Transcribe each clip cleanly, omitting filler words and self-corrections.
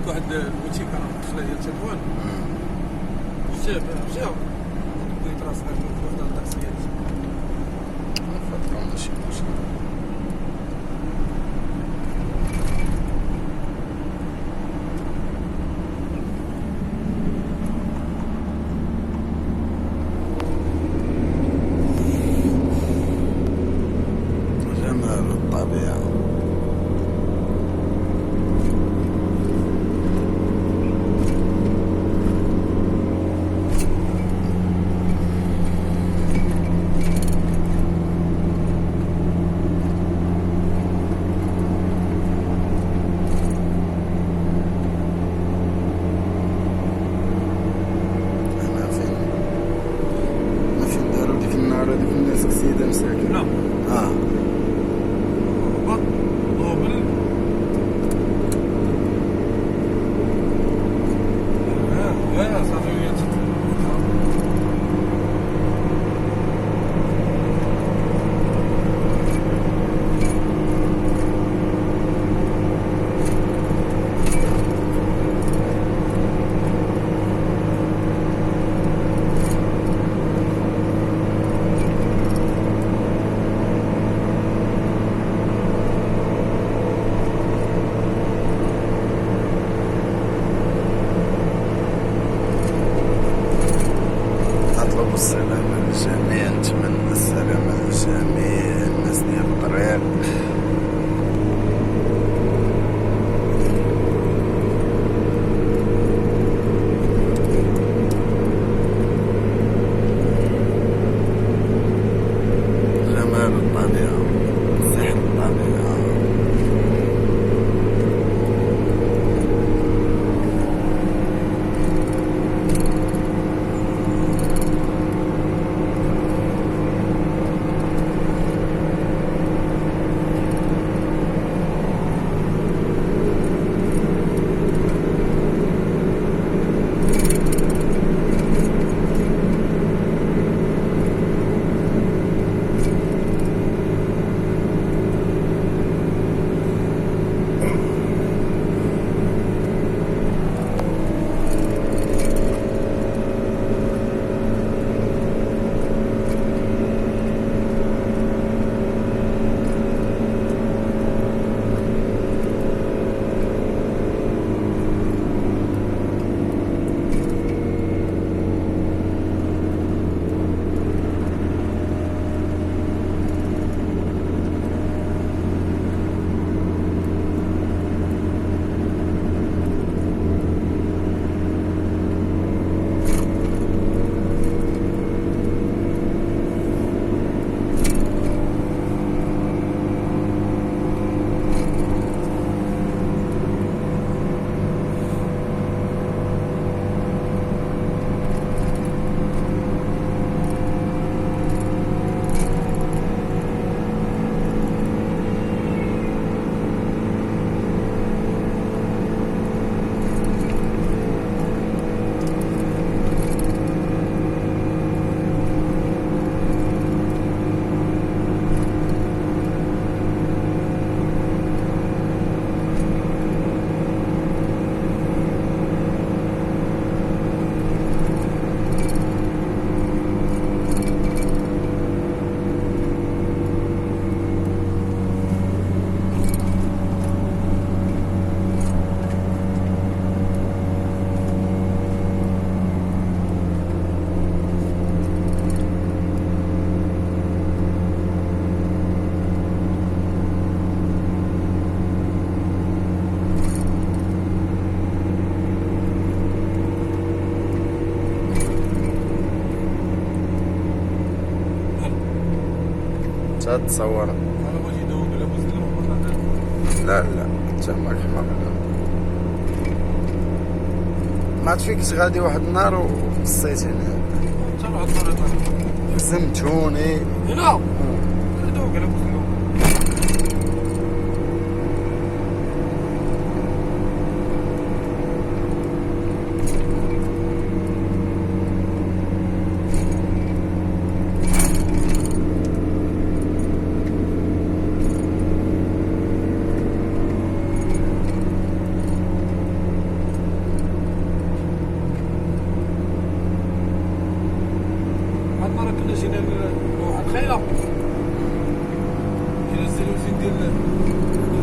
عندك واحد البوتيك دخله ديال التليفون جاب بغيت راسك في واحد الداكسيات فترة ماشي مشكل. جمال الطبيعة. سيدة مساكن. لا دوبل صافي نطلب السلامة للجميع، نتمنى السلامة للجميع الناس ديال الطريق. جمال الطبيعة، سحر الطبيعة. تصور. لا انت ماك ما تفيكش غادي واحد النهار وقصيتيني انت واحد النهار خزمتوني هنا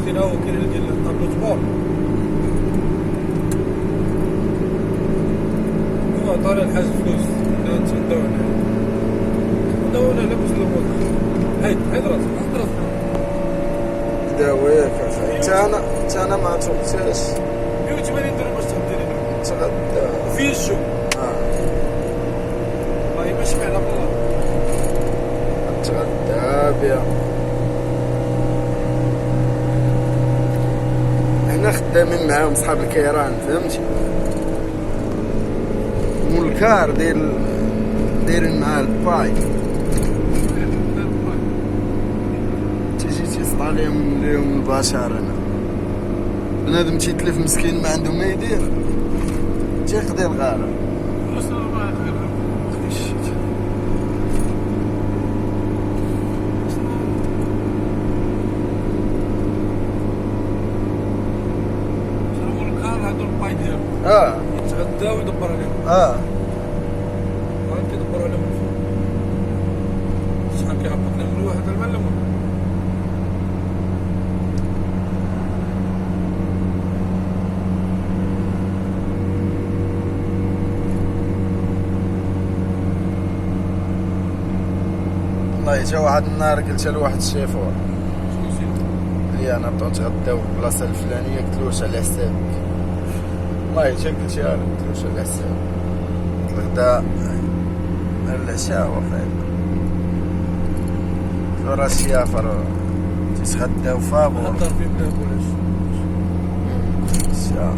ديال هو كاين ديال طابلو جبور. هو عطانا الحاج فلوس نتغداو هنا. نتغداو هنا لاباس الامور. هايد راسك داويك حتى انا ما توقتش 180 درهم باش تغدي لنا. نتغدى. وفيه الشو. والله ما شبعنا بالله. نتغدى بها. حنا خدامين معاهم صحاب الكيران فهمتي. والكار دايرين معاه الباي. تيجي تيسطى ليهم البشر. انا بنادم تيتلف مسكين ما عنده ما يدير تيقضي الغاره. اصلا ما خديش شنو الكار هادو الباي ديالو. يتغداو ويدبر عليهم. كيدبروا عليهم الفول. شحال كيهبط لهم الواحد المال الاول. والله جا واحد النهار قلت لواحد الشيفور شنو سيدي؟ لي انا بغيت نتغداو في البلاصه الفلانيه، قلت له واش على حسابك؟ والله جا قلت له واش على حسابك؟ الغداء العشاء وفاء. قلت له راه الشيافر تيتغداو فابور. هضر فيه بلا بولاش. الشيا